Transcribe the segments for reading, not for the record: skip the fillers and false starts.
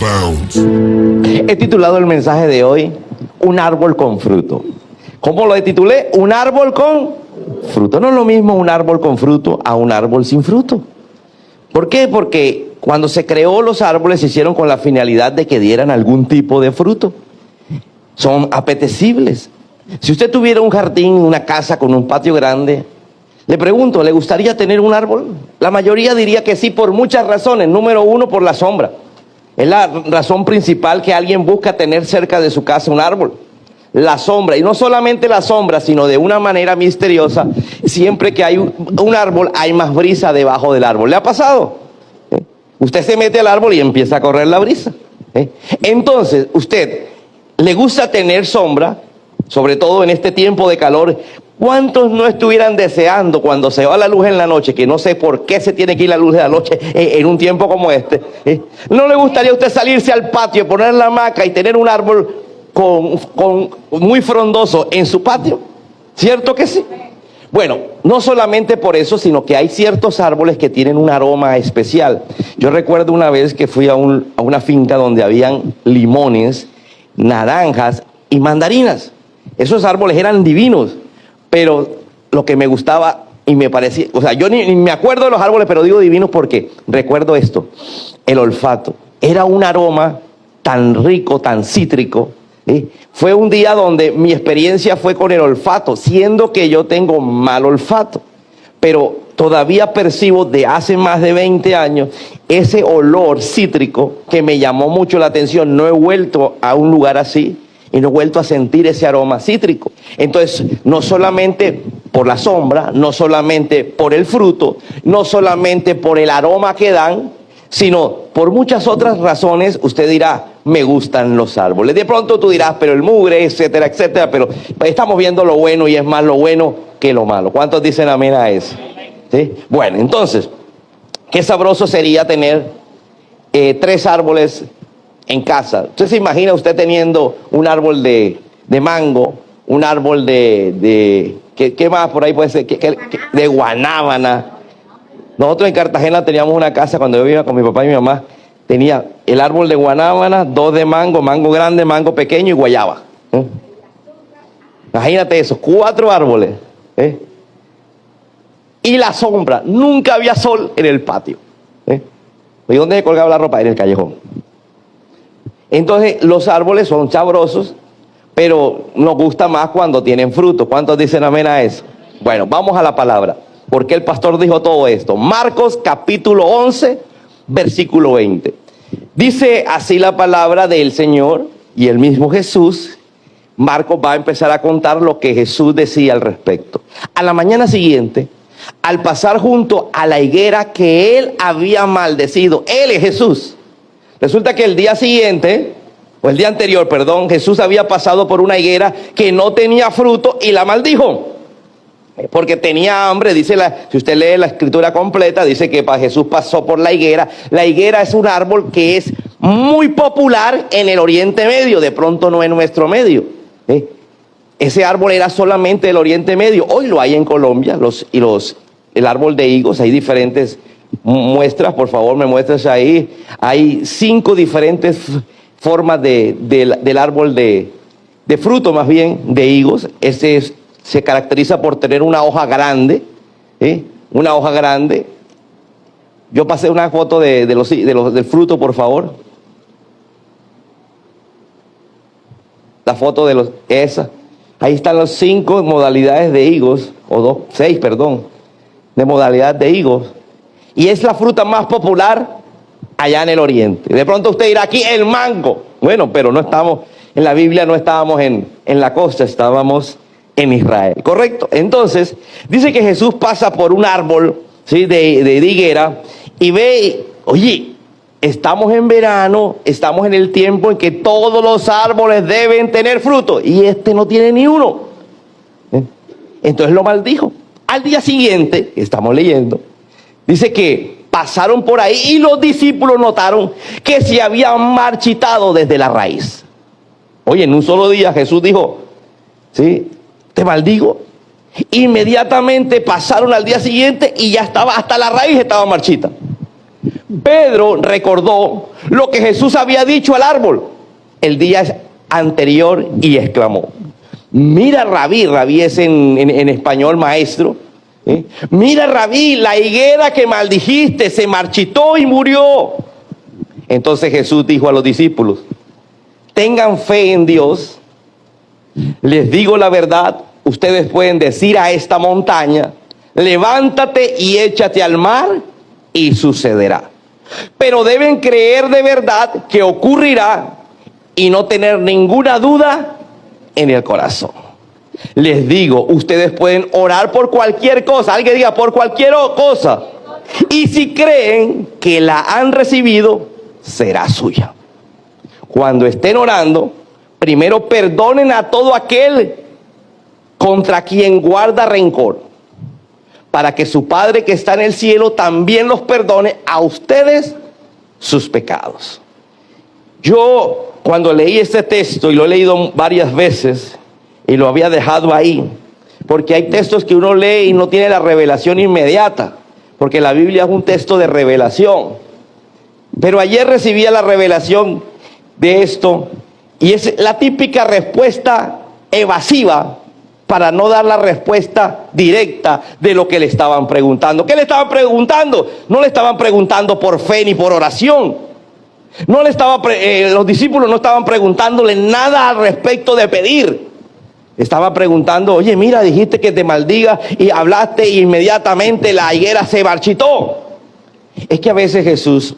Bounce. He titulado el mensaje de hoy, Un árbol con fruto. ¿Cómo lo titulé? Un árbol con fruto. No es lo mismo un árbol con fruto a un árbol sin fruto. ¿Por qué? Porque cuando se creó los árboles se hicieron con la finalidad de que dieran algún tipo de fruto. Son apetecibles. Si usted tuviera un jardín, una casa con un patio grande, le pregunto, ¿le gustaría tener un árbol? La mayoría diría que sí por muchas razones. Número uno, por la sombra. Es la razón principal que alguien busca tener cerca de su casa un árbol. La sombra, y no solamente la sombra, sino de una manera misteriosa, siempre que hay un árbol, hay más brisa debajo del árbol. ¿Le ha pasado? Usted se mete al árbol y empieza a correr la brisa. Entonces, usted le gusta tener sombra, sobre todo en este tiempo de calor. ¿Cuántos no estuvieran deseando cuando se va la luz en la noche, que no sé por qué se tiene que ir la luz de la noche en un tiempo como este? ¿No le gustaría a usted salirse al patio, poner la hamaca y tener un árbol muy frondoso en su patio? ¿Cierto que sí? Bueno, no solamente por eso, sino que hay ciertos árboles que tienen un aroma especial. Yo recuerdo una vez que fui a una finca donde habían limones, naranjas y mandarinas. Esos árboles eran divinos, pero lo que me gustaba y me parecía, o sea, yo ni me acuerdo de los árboles, pero digo divinos porque recuerdo esto, el olfato. Era un aroma tan rico, tan cítrico. Fue un día donde mi experiencia fue con el olfato, siendo que yo tengo mal olfato, pero todavía percibo de hace más de 20 años ese olor cítrico que me llamó mucho la atención. No he vuelto a un lugar así y no he vuelto a sentir ese aroma cítrico. Entonces, no solamente por la sombra, no solamente por el fruto, no solamente por el aroma que dan, sino por muchas otras razones. Usted dirá, me gustan los árboles. De pronto tú dirás, pero el mugre, etcétera, etcétera. Pero estamos viendo lo bueno y es más lo bueno que lo malo. ¿Cuántos dicen amén a eso? ¿Sí? Bueno, entonces, qué sabroso sería tener 3 árboles en casa. Usted se imagina usted teniendo un árbol de mango, un árbol ¿qué más por ahí puede ser? De guanábana. Nosotros en Cartagena teníamos una casa cuando yo vivía con mi papá y mi mamá. Tenía el árbol de guanábana, 2 de mango, mango grande, mango pequeño y guayaba. Imagínate eso, 4 árboles. Y la sombra, nunca había sol en el patio. ¿Y dónde se colgaba la ropa? En el callejón. Entonces los árboles son sabrosos, pero nos gusta más cuando tienen fruto. ¿Cuántos dicen amén a eso? Bueno, vamos a la palabra. ¿Por qué el pastor dijo todo esto? Marcos capítulo 11, versículo 20. Dice así la palabra del Señor y el mismo Jesús. Marcos va a empezar a contar lo que Jesús decía al respecto. A la mañana siguiente, al pasar junto a la higuera que él había maldecido, él es Jesús. Resulta que el día siguiente, o el día anterior, perdón, Jesús había pasado por una higuera que no tenía fruto y la maldijo. Porque tenía hambre, dice si usted lee la escritura completa, dice que Jesús pasó por la higuera. La higuera es un árbol que es muy popular en el Oriente Medio, de pronto no en nuestro medio. Ese árbol era solamente del Oriente Medio, hoy lo hay en Colombia, el árbol de higos, hay diferentes muestras, por favor me muestres ahí. Hay 5 diferentes formas del árbol de fruto, más bien, de higos. Se caracteriza por tener una hoja grande, una hoja grande. Yo pasé una foto del fruto, por favor. La foto esa. Ahí están las 5 modalidades de higos, 6, de modalidad de higos. Y es la fruta más popular allá en el oriente. De pronto usted dirá, aquí el mango. Bueno, pero no estamos, en la Biblia no estábamos en la costa, estábamos en Israel, ¿correcto? Entonces, dice que Jesús pasa por un árbol, ¿sí? de higuera y ve, oye, estamos en verano, estamos en el tiempo en que todos los árboles deben tener fruto y este no tiene ni uno. Entonces lo maldijo. Al día siguiente, estamos leyendo, dice que pasaron por ahí y los discípulos notaron que se había marchitado desde la raíz. Oye, en un solo día Jesús dijo, ¿sí? Te maldigo. Inmediatamente pasaron al día siguiente y ya estaba, hasta la raíz estaba marchita. Pedro recordó lo que Jesús había dicho al árbol el día anterior y exclamó: mira, Rabí, Rabí es en español maestro, ¿eh? Mira, Rabí, la higuera que maldijiste se marchitó y murió. Entonces Jesús dijo a los discípulos: tengan fe en Dios. Les digo la verdad, ustedes pueden decir a esta montaña: levántate y échate al mar, y sucederá. Pero deben creer de verdad que ocurrirá y no tener ninguna duda en el corazón. Les digo, ustedes pueden orar por cualquier cosa. Alguien diga: por cualquier cosa. Y si creen que la han recibido, será suya. Cuando estén orando, primero perdonen a todo aquel contra quien guarda rencor, para que su Padre que está en el cielo también los perdone a ustedes sus pecados. Yo, cuando leí este texto, y lo he leído varias veces, y lo había dejado ahí, porque hay textos que uno lee y no tiene la revelación inmediata, porque la Biblia es un texto de revelación. Pero ayer recibía la revelación de esto, y es la típica respuesta evasiva para no dar la respuesta directa de lo que le estaban preguntando. ¿Qué le estaban preguntando? No le estaban preguntando por fe ni por oración. Los discípulos no estaban preguntándole nada al respecto de pedir. Estaba preguntando: oye, mira, dijiste que te maldiga y hablaste y inmediatamente la higuera se marchitó. Es que a veces Jesús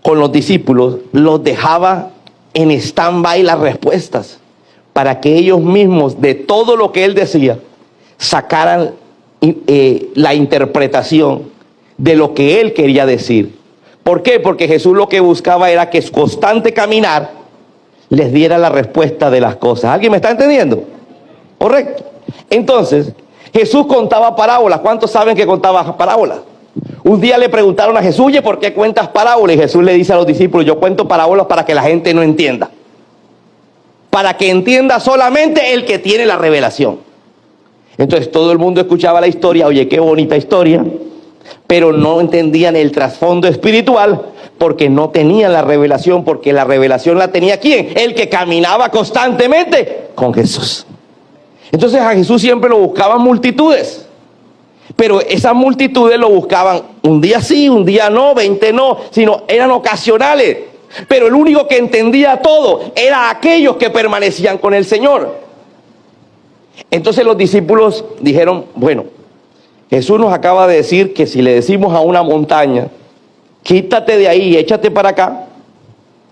con los discípulos los dejaba en stand-by las respuestas, para que ellos mismos de todo lo que él decía sacaran la interpretación de lo que él quería decir. ¿Por qué? Porque Jesús lo que buscaba era que su constante caminar les diera la respuesta de las cosas. ¿Alguien me está entendiendo? Correcto. Entonces, Jesús contaba parábolas. ¿Cuántos saben que contaba parábolas? Un día le preguntaron a Jesús: oye, ¿por qué cuentas parábolas? Y Jesús le dice a los discípulos: yo cuento parábolas para que la gente no entienda. Para que entienda solamente el que tiene la revelación. Entonces todo el mundo escuchaba la historia: oye, qué bonita historia, pero no entendían el trasfondo espiritual, porque no tenían la revelación, porque la revelación la tenía ¿quién? El que caminaba constantemente con Jesús. Entonces a Jesús siempre lo buscaban multitudes, pero esas multitudes lo buscaban un día sí, un día no, 20 no, sino eran ocasionales. Pero el único que entendía todo era aquellos que permanecían con el Señor. Entonces los discípulos dijeron: bueno, Jesús nos acaba de decir que si le decimos a una montaña: quítate de ahí y échate para acá,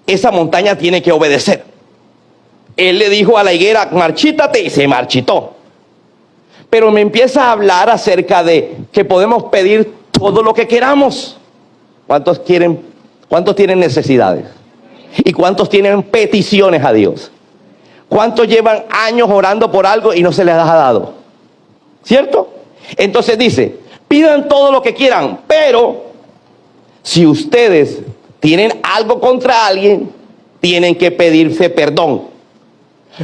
esa montaña tiene que obedecer. Él le dijo a la higuera: marchítate, y se marchitó. Pero me empieza a hablar acerca de que podemos pedir todo lo que queramos. ¿Cuántos tienen necesidades? ¿Y cuántos tienen peticiones a Dios? ¿Cuántos llevan años orando por algo y no se les ha dado? ¿Cierto? Entonces dice: pidan todo lo que quieran, pero si ustedes tienen algo contra alguien, tienen que pedirse perdón.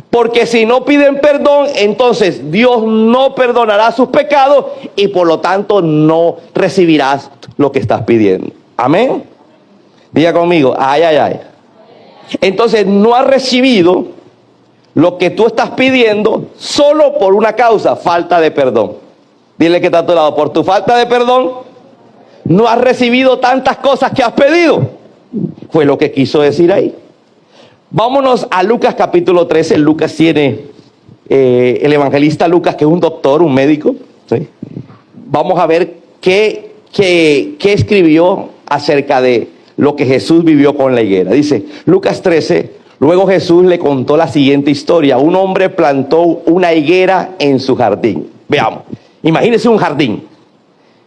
Porque si no piden perdón, entonces Dios no perdonará sus pecados y por lo tanto no recibirás lo que estás pidiendo. Amén. Diga conmigo: ay, ay, ay. Entonces no has recibido lo que tú estás pidiendo solo por una causa: falta de perdón. Dile que está a tu lado: por tu falta de perdón no has recibido tantas cosas que has pedido. Fue lo que quiso decir ahí. Vámonos a Lucas capítulo 13. Lucas tiene, el evangelista Lucas, que es un doctor, un médico, ¿sí? Vamos a ver qué escribió acerca de lo que Jesús vivió con la higuera. Dice Lucas 13: luego Jesús le contó la siguiente historia. Un hombre plantó una higuera en su jardín. Veamos, imagínese un jardín.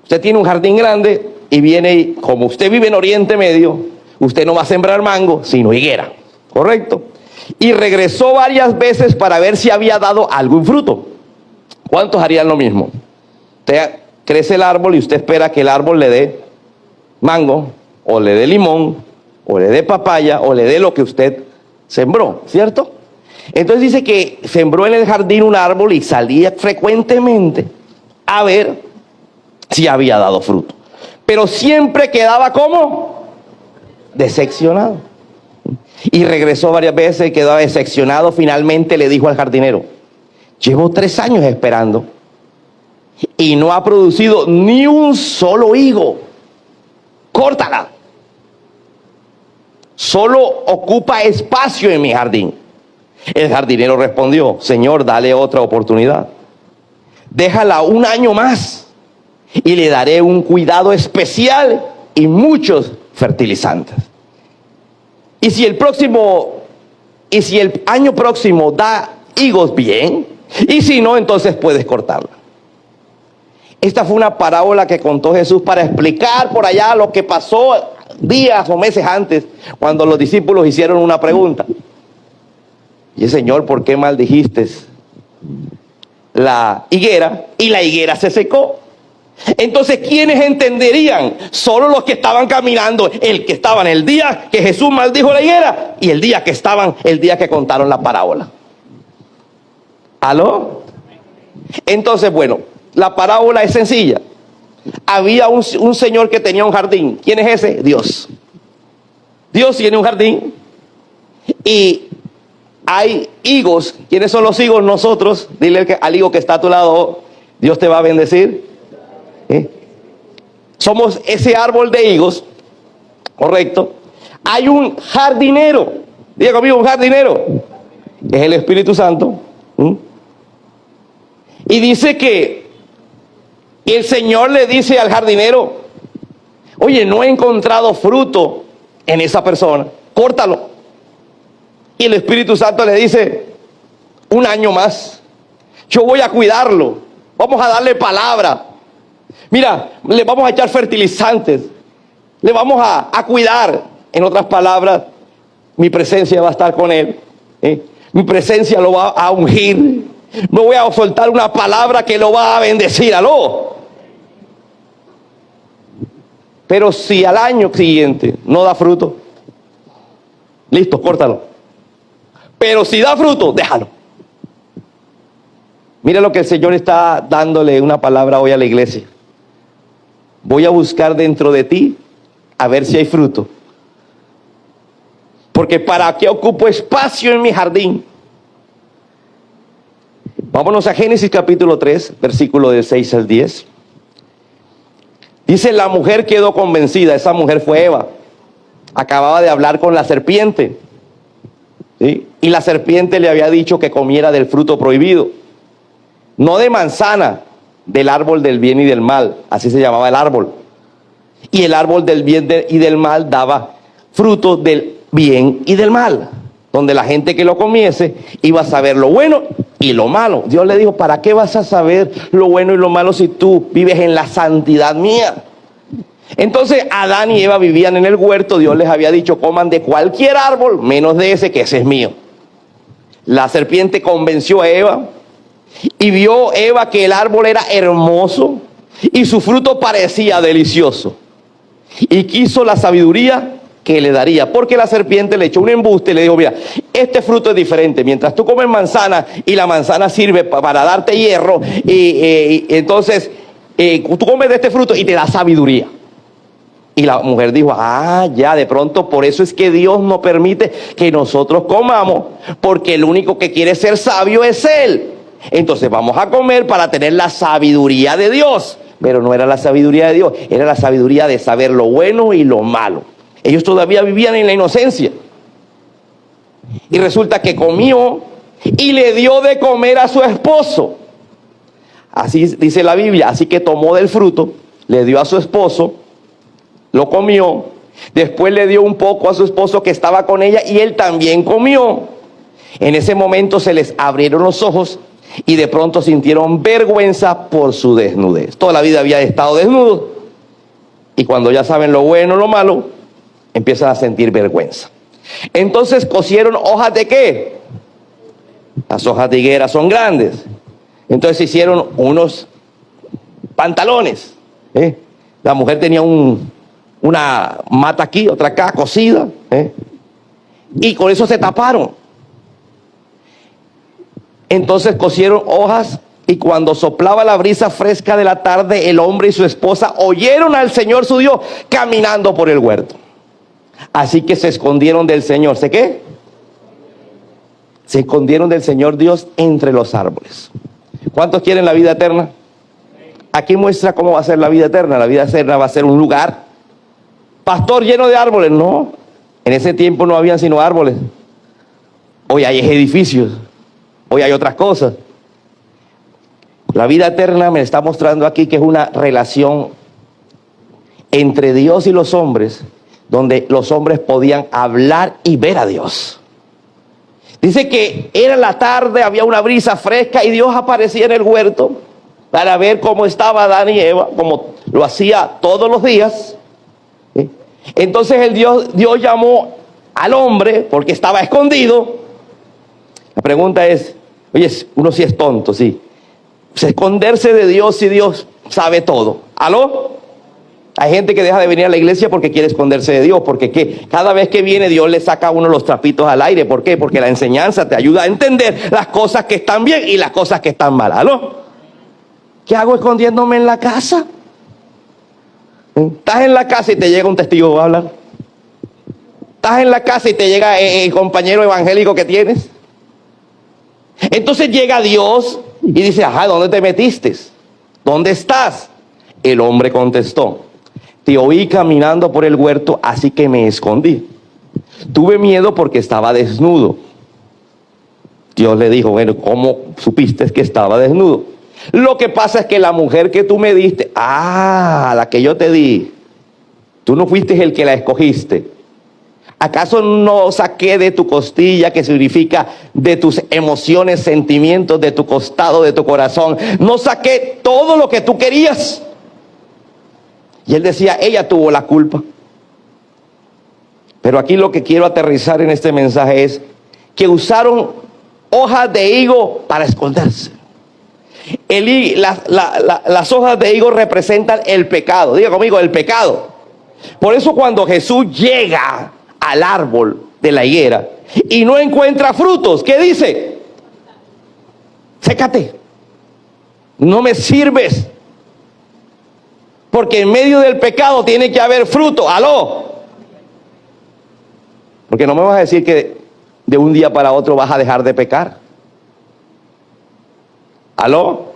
Usted tiene un jardín grande y viene, como usted vive en Oriente Medio, usted no va a sembrar mango, sino higuera. ¿Correcto? Y regresó varias veces para ver si había dado algún fruto. ¿Cuántos harían lo mismo? Usted crece el árbol y usted espera que el árbol le dé mango, o le dé limón, o le dé papaya, o le dé lo que usted sembró, ¿cierto? Entonces dice que sembró en el jardín un árbol y salía frecuentemente a ver si había dado fruto. pero siempre quedaba como decepcionado. Y regresó varias veces y quedaba decepcionado. Finalmente le dijo al jardinero: llevo 3 años esperando y no ha producido ni un solo higo. Córtala. Solo ocupa espacio en mi jardín. El jardinero respondió: Señor, dale otra oportunidad. Déjala 1 año más y le daré un cuidado especial y muchos fertilizantes. Y si el año próximo da higos, bien. Y si no, entonces puedes cortarla. Esta fue una parábola que contó Jesús para explicar por allá lo que pasó días o meses antes, cuando los discípulos hicieron una pregunta. Y el Señor, ¿por qué maldijiste la higuera? Y la higuera se secó. Entonces, ¿quiénes entenderían? Solo los que estaban caminando, el que estaban el día que Jesús maldijo la higuera y el día que contaron la parábola. ¿Aló? Entonces, bueno, la parábola es sencilla. Había un señor que tenía un jardín. ¿Quién es ese? Dios. Dios tiene un jardín y hay higos. ¿Quiénes son los higos? Nosotros. Dile al higo que está a tu lado: Dios te va a bendecir. Somos ese árbol de higos, correcto. Hay un jardinero, diga conmigo, un jardinero, es el Espíritu Santo. Y dice que el Señor le dice al jardinero: oye, no he encontrado fruto en esa persona, córtalo. Y el Espíritu Santo le dice: 1 año más, yo voy a cuidarlo, vamos a darle palabra. Mira, le vamos a echar fertilizantes, le vamos a cuidar. En otras palabras, mi presencia va a estar con él. Mi presencia lo va a ungir. No voy a soltar una palabra que lo va a bendecir. ¿Aló? Pero si al año siguiente no da fruto, listo, córtalo. Pero si da fruto, déjalo. Mira lo que el Señor está dándole una palabra hoy a la iglesia. Voy a buscar dentro de ti a ver si hay fruto. Porque ¿para qué ocupo espacio en mi jardín? Vámonos a Génesis capítulo 3, versículo del 6 al 10. Dice: la mujer quedó convencida. Esa mujer fue Eva. Acababa de hablar con la serpiente, ¿sí? Y la serpiente le había dicho que comiera del fruto prohibido. No de manzana, del árbol del bien y del mal. Así se llamaba el árbol. Y el árbol del bien y del mal daba fruto del bien y del mal, donde la gente que lo comiese iba a saber lo bueno y lo malo. Dios le dijo: ¿para qué vas a saber lo bueno y lo malo si tú vives en la santidad mía? Entonces Adán y Eva vivían en el huerto. Dios les había dicho: coman de cualquier árbol menos de ese, que ese es mío. La serpiente convenció a Eva. Y vio Eva que el árbol era hermoso y su fruto parecía delicioso. Y quiso la sabiduría que le daría, porque la serpiente le echó un embuste y le dijo: mira, este fruto es diferente. Mientras tú comes manzana, y la manzana sirve para darte hierro, entonces tú comes de este fruto y te da sabiduría. Y la mujer dijo: ah, ya, de pronto por eso es que Dios no permite que nosotros comamos, porque el único que quiere ser sabio es Él. Entonces vamos a comer para tener la sabiduría de Dios. Pero no era la sabiduría de Dios, era la sabiduría de saber lo bueno y lo malo. Ellos todavía vivían en la inocencia. Y resulta que comió y le dio de comer a su esposo. Así dice la Biblia. Así que tomó del fruto, le dio a su esposo, lo comió. Después le dio un poco a su esposo que estaba con ella y él también comió. En ese momento se les abrieron los ojos y de pronto sintieron vergüenza por su desnudez. Toda la vida había estado desnudo. Y cuando ya saben lo bueno, lo malo, empiezan a sentir vergüenza. Entonces cosieron hojas de ¿qué? Las hojas de higuera son grandes. Entonces hicieron unos pantalones. La mujer tenía una mata aquí, otra acá, cosida. Y con eso se taparon. Entonces cosieron hojas Y cuando soplaba la brisa fresca de la tarde, el hombre y su esposa oyeron al Señor su Dios caminando por el huerto. Así que se escondieron del Señor. ¿Sé qué? Se escondieron del Señor Dios entre los árboles. ¿Cuántos quieren la vida eterna? Aquí muestra cómo va a ser la vida eterna. La vida eterna va a ser un lugar, pastor, lleno de árboles. No, en ese tiempo no habían sino árboles. Hoy hay edificios, hoy hay otras cosas. La vida eterna me está mostrando aquí que es una relación entre Dios y los hombres, donde los hombres podían hablar y ver a Dios. Dice que era la tarde, había una brisa fresca y Dios aparecía en el huerto para ver cómo estaba Adán y Eva, como lo hacía todos los días. Entonces Dios llamó al hombre porque estaba escondido. La pregunta es, oye, uno sí es tonto, sí. Esconderse de Dios si Dios sabe todo. ¿Aló? Hay gente que deja de venir a la iglesia porque quiere esconderse de Dios, porque cada vez que viene Dios le saca a uno los trapitos al aire. ¿Por qué? Porque la enseñanza te ayuda a entender las cosas que están bien y las cosas que están mal. ¿Aló? ¿Qué hago escondiéndome en la casa? Estás en la casa y te llega un testigo que va a hablar. Estás en la casa y te llega el compañero evangélico que tienes. Entonces llega Dios y dice, ajá, ¿dónde te metiste? ¿Dónde estás? El hombre contestó, te oí caminando por el huerto, así que me escondí. Tuve miedo porque estaba desnudo. Dios le dijo, bueno, ¿cómo supiste que estaba desnudo? Lo que pasa es que la mujer que tú me diste, la que yo te di, tú no fuiste el que la escogiste. ¿Acaso no saqué de tu costilla, que significa de tus emociones, sentimientos, de tu costado, de tu corazón? ¿No saqué todo lo que tú querías? Y él decía, ella tuvo la culpa. Pero aquí lo que quiero aterrizar en este mensaje es que usaron hojas de higo para esconderse. Las hojas de higo representan el pecado. Diga conmigo, el pecado. Por eso cuando Jesús llega al árbol de la higuera y no encuentra frutos, ¿qué dice? Sécate, no me sirves, porque en medio del pecado tiene que haber fruto. Aló, porque no me vas a decir que de un día para otro vas a dejar de pecar. Aló,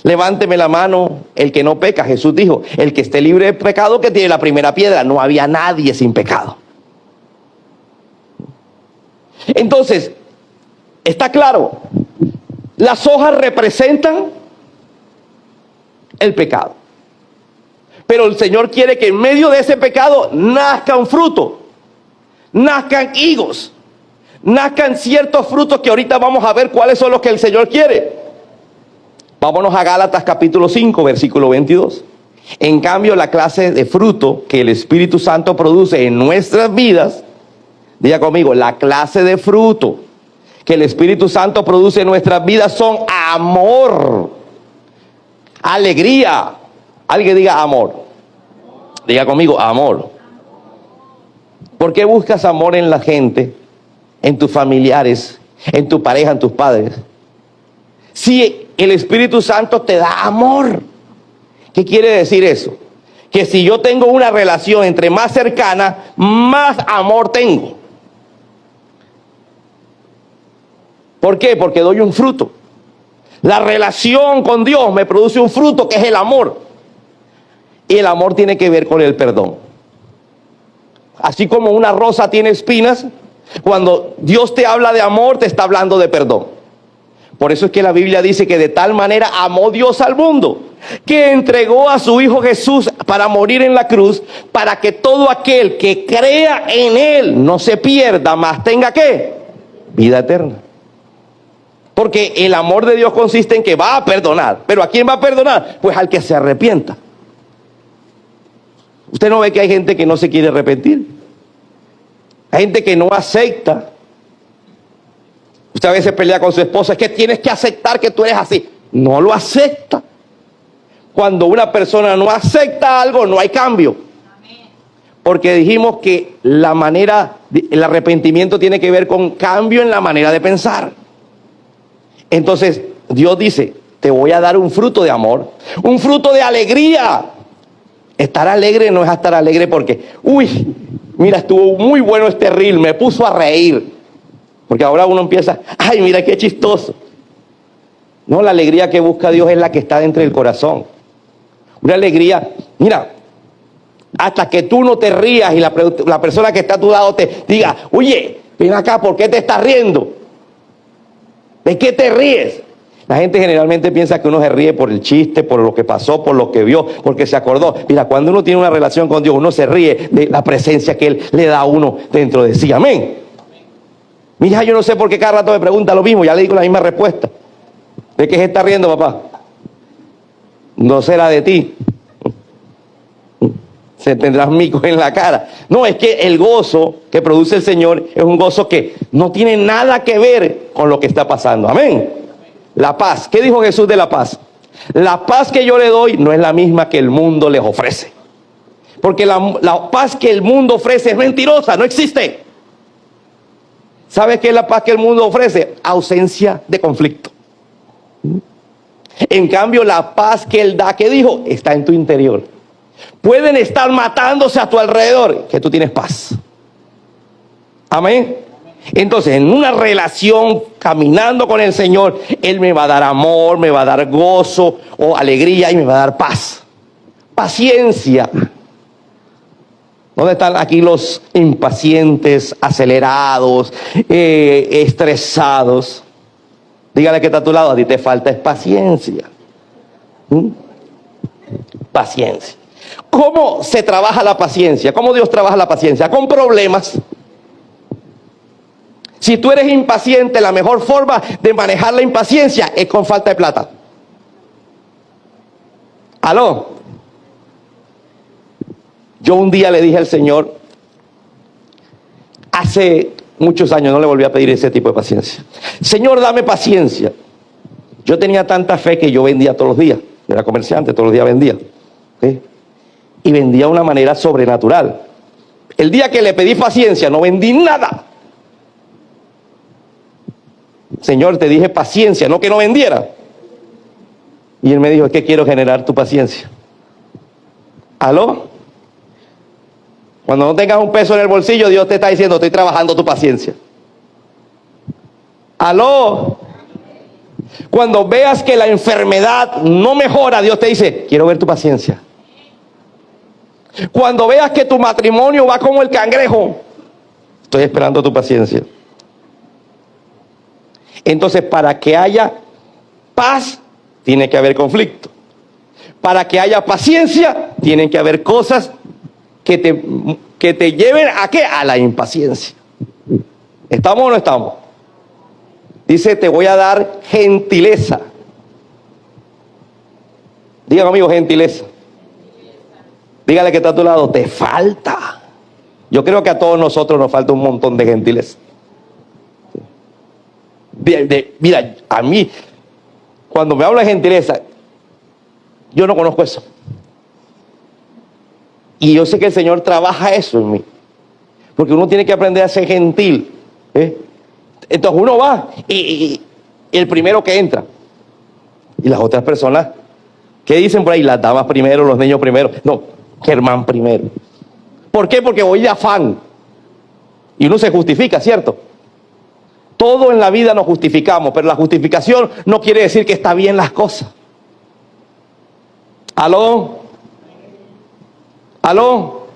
levánteme la mano el que no peca. Jesús dijo, el que esté libre de pecado que tiene la primera piedra. No había nadie sin pecado. Entonces, está claro, las hojas representan el pecado. Pero el Señor quiere que en medio de ese pecado nazcan frutos, nazcan higos, nazcan ciertos frutos que ahorita vamos a ver cuáles son los que el Señor quiere. Vámonos a Gálatas capítulo 5, versículo 22. En cambio, la clase de fruto que el Espíritu Santo produce en nuestras vidas, diga conmigo, la clase de fruto que el Espíritu Santo produce en nuestras vidas son amor, alegría. Alguien diga amor. Diga conmigo, amor. ¿Por qué buscas amor en la gente, en tus familiares, en tu pareja, en tus padres? Si el Espíritu Santo te da amor. ¿Qué quiere decir eso? Que si yo tengo una relación entre más cercana, más amor tengo. ¿Por qué? Porque doy un fruto. La relación con Dios me produce un fruto que es el amor. Y el amor tiene que ver con el perdón. Así como una rosa tiene espinas, cuando Dios te habla de amor, te está hablando de perdón. Por eso es que la Biblia dice que de tal manera amó Dios al mundo, que entregó a su Hijo Jesús para morir en la cruz, para que todo aquel que crea en Él no se pierda, mas tenga ¿qué? Vida eterna. Porque el amor de Dios consiste en que va a perdonar. ¿Pero a quién va a perdonar? Pues al que se arrepienta. ¿Usted no ve que hay gente que no se quiere arrepentir? Hay gente que no acepta. Usted a veces pelea con su esposa, es que tienes que aceptar que tú eres así. No lo acepta. Cuando una persona no acepta algo, no hay cambio. Porque dijimos que el arrepentimiento tiene que ver con cambio en la manera de pensar. Entonces, Dios dice, te voy a dar un fruto de amor, un fruto de alegría. Estar alegre no es estar alegre porque, uy, mira, estuvo muy bueno este reel, me puso a reír. Porque ahora uno empieza, ay, mira qué chistoso. No, la alegría que busca Dios es la que está dentro del corazón. Una alegría, mira, hasta que tú no te rías y la persona que está a tu lado te diga, oye, ven acá, ¿por qué te estás riendo? ¿De qué te ríes? La gente generalmente piensa que uno se ríe por el chiste, por lo que pasó, por lo que vio, porque se acordó. Mira, cuando uno tiene una relación con Dios, uno se ríe de la presencia que Él le da a uno dentro de sí. Amén. Mi hija, yo no sé por qué cada rato me pregunta lo mismo, ya le digo la misma respuesta. ¿De qué se está riendo, papá? No será de ti. Se tendrás micos en la cara. No, es que el gozo que produce el Señor es un gozo que no tiene nada que ver con lo que está pasando. Amén. La paz. ¿Qué dijo Jesús de la paz? La paz que yo le doy no es la misma que el mundo les ofrece. Porque la paz que el mundo ofrece es mentirosa, no existe. ¿Sabes qué es la paz que el mundo ofrece? Ausencia de conflicto. En cambio, la paz que Él da, ¿qué dijo? Está en tu interior. Pueden estar matándose a tu alrededor, que tú tienes paz. Amén. Entonces, en una relación caminando con el Señor, Él me va a dar amor, me va a dar gozo o alegría y me va a dar paz. Paciencia. ¿Dónde están aquí los impacientes, acelerados, estresados? Dígale que está a tu lado, a ti te falta es paciencia. Paciencia. ¿Cómo se trabaja la paciencia? ¿Cómo Dios trabaja la paciencia? Con problemas. Si tú eres impaciente, la mejor forma de manejar la impaciencia es con falta de plata. ¿Aló? Yo un día le dije al Señor, hace muchos años, no le volví a pedir ese tipo de paciencia. Señor, dame paciencia. Yo tenía tanta fe que yo vendía todos los días. Era comerciante, todos los días vendía. ¿Sí? Y vendía de una manera sobrenatural. El día que le pedí paciencia, no vendí nada. Señor, te dije paciencia, no que no vendiera. Y Él me dijo, es que quiero generar tu paciencia. ¿Aló? Cuando no tengas un peso en el bolsillo, Dios te está diciendo, estoy trabajando tu paciencia. ¿Aló? Cuando veas que la enfermedad no mejora, Dios te dice, quiero ver tu paciencia. Cuando veas que tu matrimonio va como el cangrejo, estoy esperando tu paciencia. Entonces, para que haya paz, tiene que haber conflicto. Para que haya paciencia, tienen que haber cosas que te lleven ¿a qué? A la impaciencia. ¿Estamos o no estamos? Dice, te voy a dar gentileza. Diga conmigo, gentileza. Dígale que está a tu lado, te falta. Yo creo que a todos nosotros nos falta un montón de gentileza. Mira, a mí, cuando me habla de gentileza, yo no conozco eso. Y yo sé que el Señor trabaja eso en mí. Porque uno tiene que aprender a ser gentil. Entonces uno va y el primero que entra. Y las otras personas, ¿qué dicen por ahí? Las damas primero, los niños primero. No, Germán primero. ¿Por qué? Porque voy de afán. Y uno se justifica, ¿cierto? Todo en la vida nos justificamos, pero la justificación no quiere decir que está bien las cosas. ¿Aló? ¿Aló?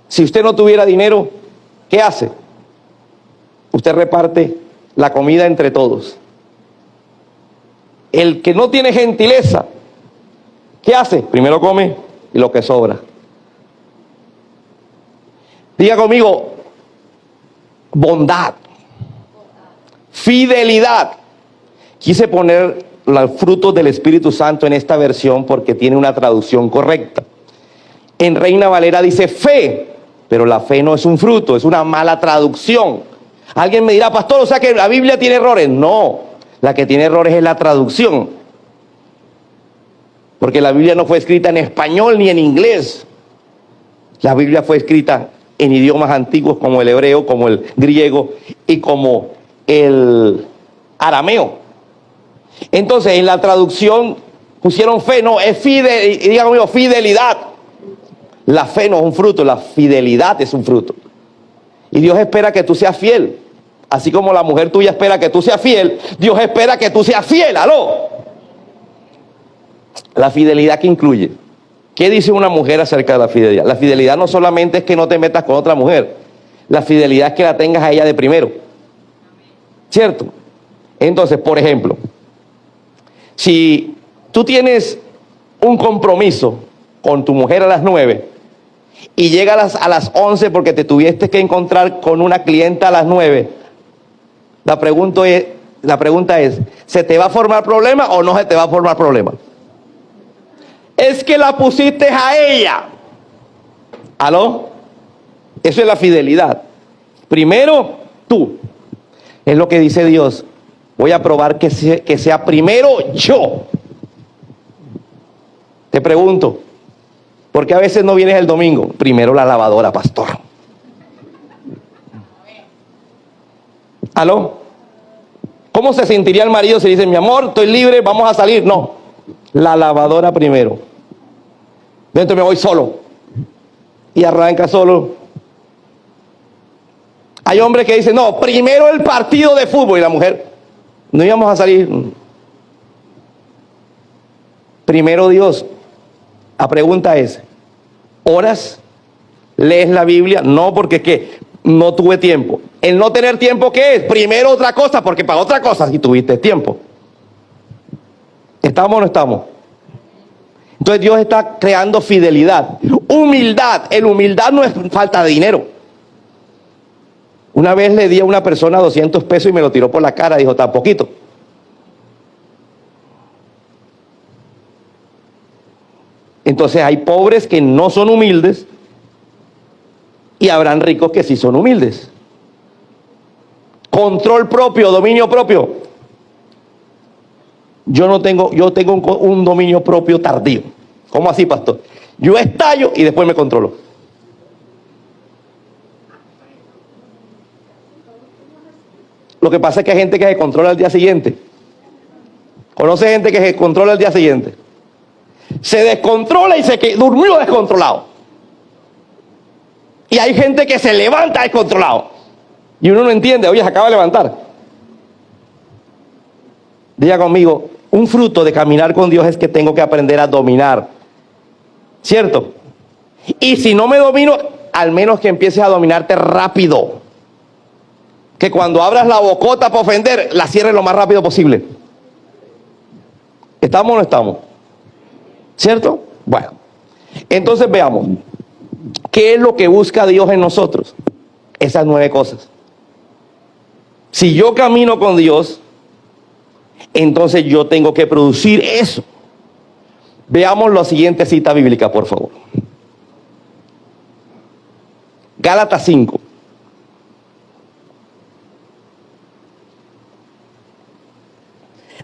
Si usted no tuviera dinero, ¿qué hace? Usted reparte la comida entre todos. El que no tiene gentileza, ¿qué hace? Primero come y lo que sobra. Diga conmigo, bondad, fidelidad. Quise poner los frutos del Espíritu Santo en esta versión porque tiene una traducción correcta. En Reina Valera dice fe, pero la fe no es un fruto, es una mala traducción. Alguien me dirá, pastor, o sea que la Biblia tiene errores. No, la que tiene errores es la traducción. Porque la Biblia no fue escrita en español ni en inglés. La Biblia fue escrita en idiomas antiguos como el hebreo, como el griego y como el arameo. Entonces, en la traducción pusieron fe, no, es digan conmigo, fidelidad. La fe no es un fruto, la fidelidad es un fruto. Y Dios espera que tú seas fiel. Así como la mujer tuya espera que tú seas fiel, Dios espera que tú seas fiel. ¡Aló! La fidelidad, ¿qué incluye? ¿Qué dice una mujer acerca de la fidelidad? La fidelidad no solamente es que no te metas con otra mujer. La fidelidad es que la tengas a ella de primero. ¿Cierto? Entonces, por ejemplo, si tú tienes un compromiso con tu mujer a las 9 y llega a las 11 porque te tuviste que encontrar con una clienta a las 9, la pregunta es, ¿se te va a formar problema o no se te va a formar problema? Es que la pusiste a ella. ¿Aló? Eso es la fidelidad. Primero tú. Es lo que dice Dios. Voy a probar que sea primero yo. Te pregunto, ¿por qué a veces no vienes el domingo? Primero la lavadora, pastor. ¿Aló? ¿Cómo se sentiría el marido si dice, mi amor, estoy libre, vamos a salir? No, la lavadora primero. Dentro me voy solo. Y arranca solo. Hay hombres que dicen, no, primero el partido de fútbol. Y la mujer, no íbamos a salir. Primero Dios. La pregunta es, ¿oras? ¿Lees la Biblia? No, porque ¿qué? No tuve tiempo. El no tener tiempo, ¿qué es? Primero otra cosa, porque para otra cosa sí tuviste tiempo. ¿Estamos o no estamos? Entonces Dios está creando fidelidad. Humildad. El humildad no es falta de dinero. Una vez le di a una persona 200 pesos y me lo tiró por la cara. Dijo, tan poquito. Entonces hay pobres que no son humildes y habrán ricos que sí son humildes. Control propio, dominio propio. Yo tengo un dominio propio tardío. ¿Cómo así, pastor? Yo estallo y después me controlo. Lo que pasa es que hay gente que se controla al día siguiente. ¿Conoce gente que se controla al día siguiente? Se descontrola y durmió descontrolado. Y hay gente que se levanta descontrolado. Y uno no entiende, oye, se acaba de levantar. Diga conmigo, un fruto de caminar con Dios es que tengo que aprender a dominar. ¿Cierto? Y si no me domino, al menos que empieces a dominarte rápido. Que cuando abras la bocota para ofender, la cierres lo más rápido posible. ¿Estamos o no estamos? ¿Cierto? Bueno, entonces veamos. ¿Qué es lo que busca Dios en nosotros? Esas 9 cosas. Si yo camino con Dios, entonces yo tengo que producir eso. Veamos la siguiente cita bíblica, por favor. Gálatas 5.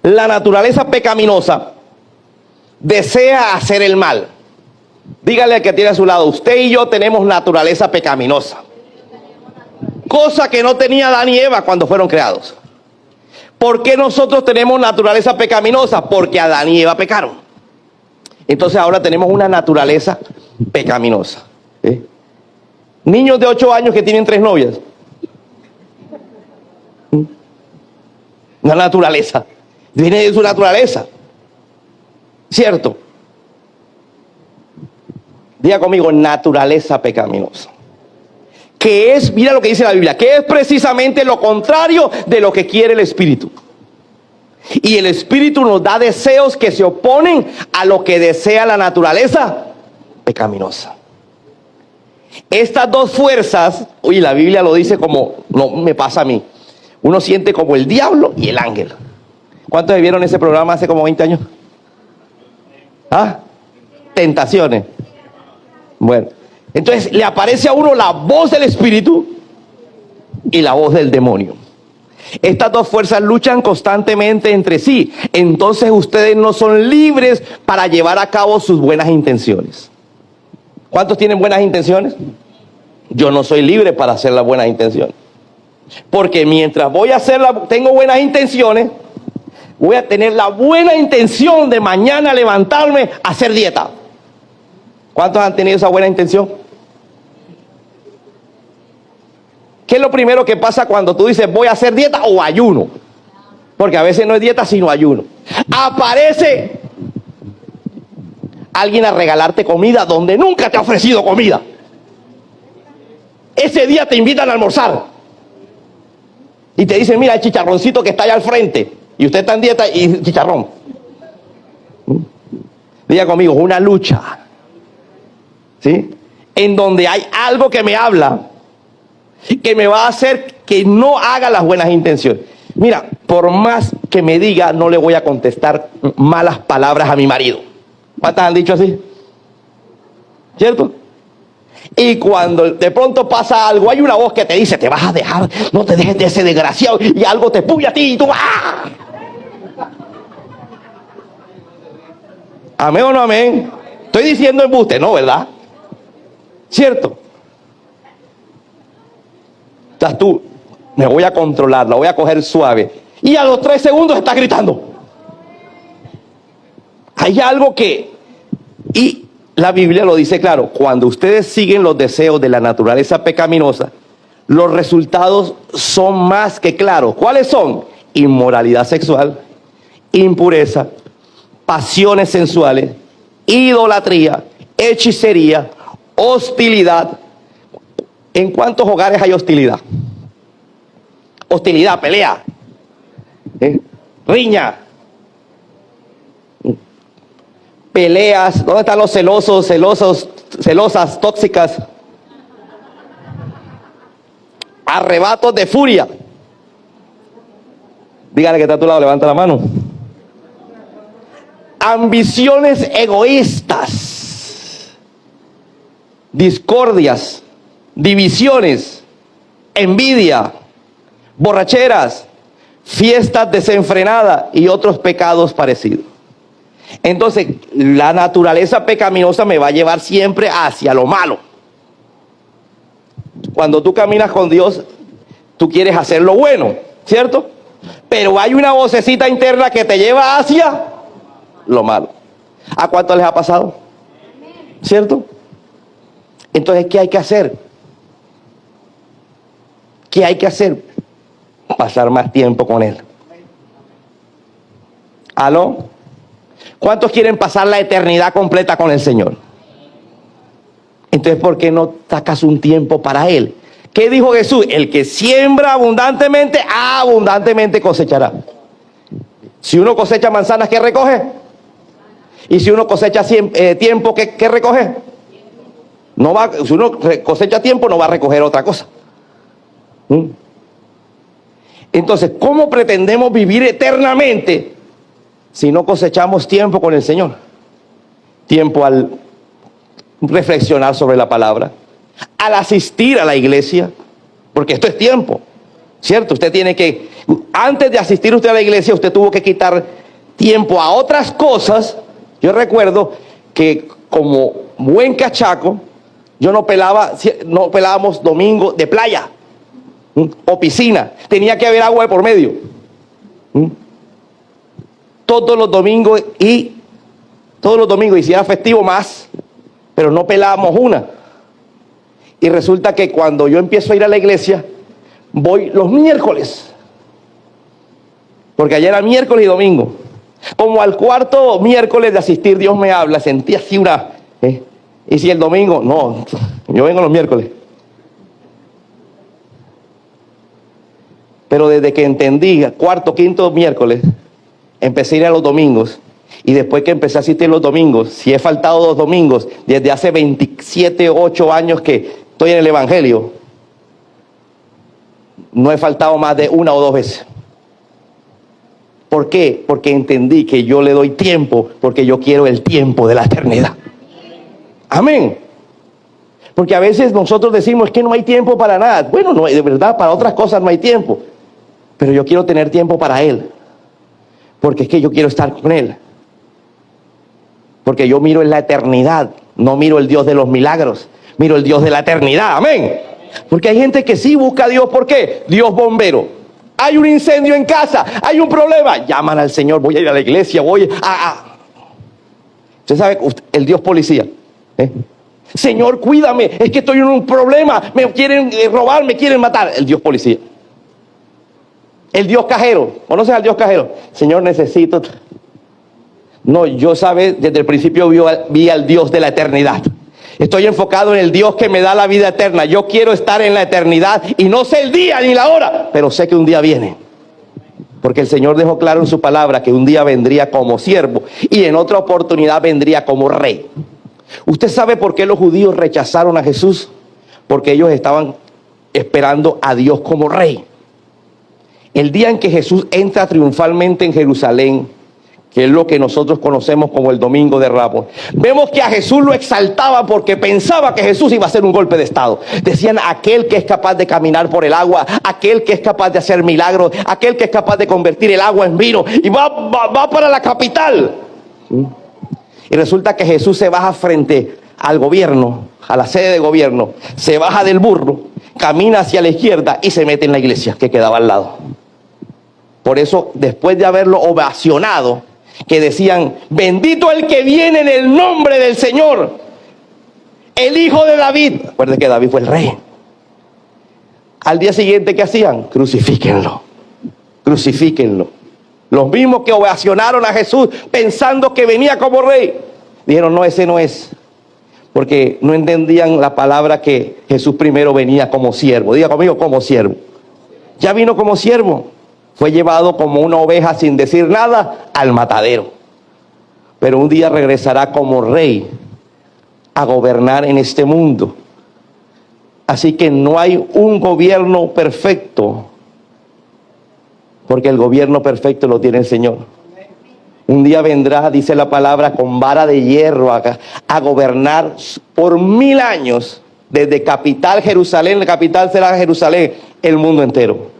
La naturaleza pecaminosa desea hacer el mal. Dígale al que tiene a su lado, usted y yo tenemos naturaleza pecaminosa. Cosa que no tenía Adán y Eva cuando fueron creados. ¿Por qué nosotros tenemos naturaleza pecaminosa? Porque Adán y Eva pecaron. Entonces ahora tenemos una naturaleza pecaminosa. Niños de 8 años que tienen 3 novias. Una naturaleza. Viene de su naturaleza. ¿Cierto? Diga conmigo, naturaleza pecaminosa. Que es, mira lo que dice la Biblia, que es precisamente lo contrario de lo que quiere el Espíritu. Y el Espíritu nos da deseos que se oponen a lo que desea la naturaleza pecaminosa. Estas dos fuerzas, y la Biblia lo dice como, no me pasa a mí, uno siente como el diablo y el ángel. ¿Cuántos vieron ese programa hace como 20 años? ¿Ah? Tentaciones. Bueno, entonces le aparece a uno la voz del Espíritu y la voz del demonio. Estas dos fuerzas luchan constantemente entre sí. Entonces ustedes no son libres para llevar a cabo sus buenas intenciones. ¿Cuántos tienen buenas intenciones? Yo no soy libre para hacer las buenas intenciones. Porque mientras voy a hacerlas, tengo buenas intenciones, voy a tener la buena intención de mañana levantarme a hacer dieta. ¿Cuántos han tenido esa buena intención? ¿Qué es lo primero que pasa cuando tú dices voy a hacer dieta o ayuno? Porque a veces no es dieta sino ayuno. Aparece alguien a regalarte comida donde nunca te ha ofrecido comida. Ese día te invitan a almorzar y te dicen, mira el chicharroncito que está allá al frente, y usted está en dieta y chicharrón. Diga conmigo, es una lucha, ¿sí? En donde hay algo que me habla, que me va a hacer que no haga las buenas intenciones. Mira, por más que me diga, no le voy a contestar malas palabras a mi marido. ¿Cuántas han dicho así? ¿Cierto? Y cuando de pronto pasa algo, hay una voz que te dice, te vas a dejar, no te dejes de ese desgraciado, y algo te puya a ti y tú ¡ah! ¿Amén o no amén? Estoy diciendo embuste, ¿no? ¿Verdad? ¿Cierto? Estás tú, me voy a controlar, la voy a coger suave. Y a los 3 segundos está gritando. Hay algo que... Y la Biblia lo dice claro, cuando ustedes siguen los deseos de la naturaleza pecaminosa, los resultados son más que claros. ¿Cuáles son? Inmoralidad sexual, impureza, pasiones sensuales, idolatría, hechicería, hostilidad. ¿En cuántos hogares hay hostilidad? Hostilidad, pelea, riña, peleas. ¿Dónde están los celosos, celosas, tóxicas? Arrebatos de furia. Dígale que está a tu lado, levanta la mano. Ambiciones egoístas, discordias, divisiones, envidia, borracheras, fiestas desenfrenadas y otros pecados parecidos. Entonces, la naturaleza pecaminosa me va a llevar siempre hacia lo malo. Cuando tú caminas con Dios, tú quieres hacer lo bueno, ¿cierto? Pero hay una vocecita interna que te lleva hacia lo malo. ¿A cuánto les ha pasado? ¿Cierto? Entonces, ¿qué hay que hacer? ¿Qué hay que hacer? Pasar más tiempo con Él. ¿Aló? ¿Cuántos quieren pasar la eternidad completa con el Señor? Entonces, ¿por qué no sacas un tiempo para Él? ¿Qué dijo Jesús? El que siembra abundantemente, abundantemente cosechará. Si uno cosecha manzanas, ¿qué recoge? Y si uno cosecha tiempo, ¿qué recoge? No va, si uno cosecha tiempo, no va a recoger otra cosa. Entonces, ¿cómo pretendemos vivir eternamente si no cosechamos tiempo con el Señor? Tiempo al reflexionar sobre la palabra, al asistir a la iglesia, porque esto es tiempo, ¿cierto? Usted tiene que, antes de asistir usted a la iglesia, usted tuvo que quitar tiempo a otras cosas. Yo recuerdo que como buen cachaco, yo no pelábamos domingo de playa o piscina, tenía que haber agua de por medio. Todos los domingos, y si era festivo más, pero no pelábamos una. Y resulta que cuando yo empiezo a ir a la iglesia, voy los miércoles, porque ayer era miércoles y domingo. Como al cuarto miércoles de asistir, Dios me habla, sentí así una... Y si el domingo, no, yo vengo los miércoles. Pero desde que entendí, cuarto, quinto miércoles, empecé a ir a los domingos. Y después que empecé a asistir los domingos, si he faltado 2 domingos, desde hace 27, 8 años que estoy en el Evangelio, no he faltado más de 1 o 2 veces. ¿Por qué? Porque entendí que yo le doy tiempo, porque yo quiero el tiempo de la eternidad. Amén. Porque a veces nosotros decimos que no hay tiempo para nada. Bueno, no, de verdad, para otras cosas no hay tiempo. Pero yo quiero tener tiempo para Él. Porque es que yo quiero estar con Él. Porque yo miro en la eternidad. No miro el Dios de los milagros. Miro el Dios de la eternidad. Amén. Porque hay gente que sí busca a Dios. ¿Por qué? Dios bombero. Hay un incendio en casa, hay un problema. Llaman al Señor, voy a ir a la iglesia, voy a... Usted sabe, el Dios policía. Señor, cuídame, es que estoy en un problema, me quieren robar, me quieren matar. El Dios policía. El Dios cajero. ¿Conoces al Dios cajero? Señor, necesito... No, yo, ¿sabes? Desde el principio vi al Dios de la eternidad. Estoy enfocado en el Dios que me da la vida eterna. Yo quiero estar en la eternidad y no sé el día ni la hora, pero sé que un día viene. Porque el Señor dejó claro en su palabra que un día vendría como siervo y en otra oportunidad vendría como rey. ¿Usted sabe por qué los judíos rechazaron a Jesús? Porque ellos estaban esperando a Dios como rey. El día en que Jesús entra triunfalmente en Jerusalén, que es lo que nosotros conocemos como el Domingo de Ramos, vemos que a Jesús lo exaltaban porque pensaba que Jesús iba a hacer un golpe de estado. Decían, aquel que es capaz de caminar por el agua, aquel que es capaz de hacer milagros, aquel que es capaz de convertir el agua en vino, y va para la capital. Y resulta que Jesús se baja frente al gobierno, a la sede de gobierno, se baja del burro, camina hacia la izquierda y se mete en la iglesia que quedaba al lado. Por eso, después de haberlo ovacionado, que decían, bendito el que viene en el nombre del Señor, el hijo de David. Recuerden que David fue el rey. Al día siguiente, ¿qué hacían? Crucifíquenlo, crucifíquenlo. Los mismos que ovacionaron a Jesús pensando que venía como rey, dijeron, no, ese no es. Porque no entendían la palabra que Jesús primero venía como siervo. Diga conmigo, como siervo. Ya vino como siervo. Fue llevado como una oveja sin decir nada al matadero. Pero un día regresará como rey a gobernar en este mundo. Así que no hay un gobierno perfecto, porque el gobierno perfecto lo tiene el Señor. Un día vendrá, dice la palabra, con vara de hierro a gobernar por 1000 años, desde capital Jerusalén, la capital será Jerusalén, el mundo entero.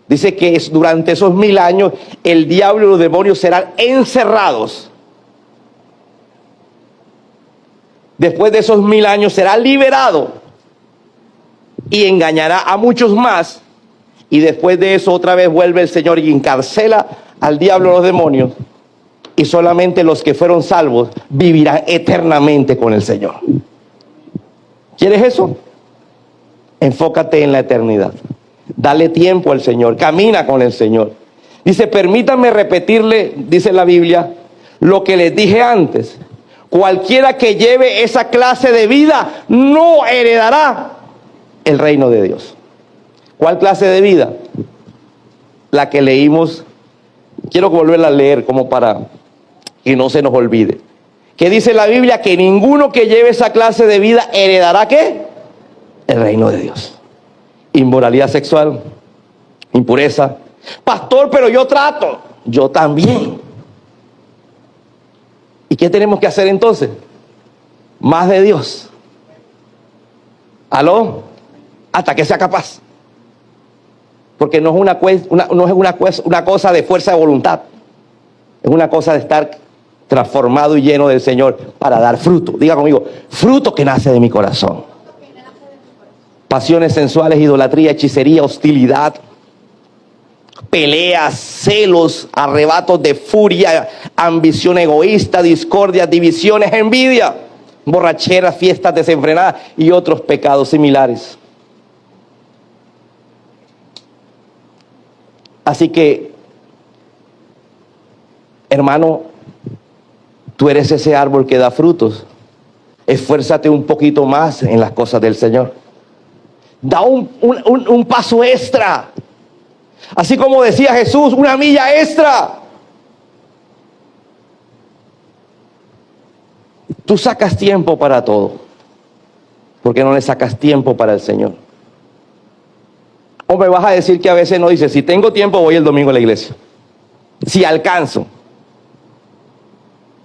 Dice que durante esos 1000 años el diablo y los demonios serán encerrados. Después de esos 1000 años será liberado y engañará a muchos más. Y después de eso otra vez vuelve el Señor y encarcela al diablo y los demonios. Y solamente los que fueron salvos vivirán eternamente con el Señor. ¿Quieres eso? Enfócate en la eternidad. Dale tiempo al Señor, camina con el Señor. Dice, permítanme repetirle, dice la Biblia, lo que les dije antes. Cualquiera que lleve esa clase de vida no heredará el reino de Dios. ¿Cuál clase de vida? La que leímos. Quiero volverla a leer como para que no se nos olvide. ¿Qué dice la Biblia? Que ninguno que lleve esa clase de vida heredará ¿qué? El reino de Dios. Inmoralidad sexual, impureza. Pastor, pero yo trato. Yo también. ¿Y qué tenemos que hacer entonces? Más de Dios. ¿Aló? Hasta que sea capaz. Porque no es una cosa de fuerza de voluntad. Es una cosa de estar transformado y lleno del Señor para dar fruto. Diga conmigo, fruto que nace de mi corazón. Pasiones sensuales, idolatría, hechicería, hostilidad, peleas, celos, arrebatos de furia, ambición egoísta, discordia, divisiones, envidia, borracheras, fiestas desenfrenadas y otros pecados similares. Así que, hermano, tú eres ese árbol que da frutos. Esfuérzate un poquito más en las cosas del Señor. Da un paso extra. Así como decía Jesús, una milla extra. Tú sacas tiempo para todo. ¿Por qué no le sacas tiempo para el Señor? O me vas a decir que a veces no dices, si tengo tiempo voy el domingo a la iglesia. Si alcanzo.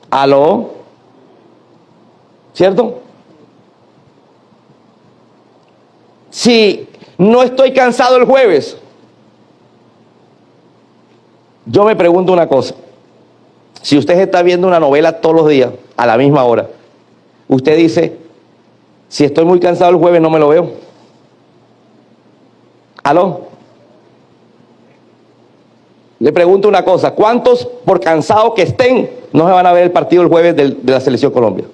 ¿Aló? ¿Cierto? Si no estoy cansado el jueves, yo me pregunto una cosa. Si usted está viendo una novela todos los días, a la misma hora, usted dice, si estoy muy cansado el jueves no me lo veo. ¿Aló? Le pregunto una cosa, ¿cuántos, por cansados que estén, no se van a ver el partido el jueves de la Selección Colombia?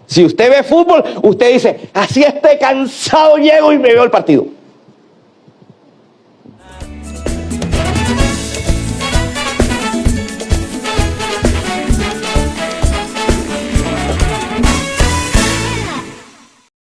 Si usted ve fútbol, usted dice, así esté cansado, llego y me veo el partido.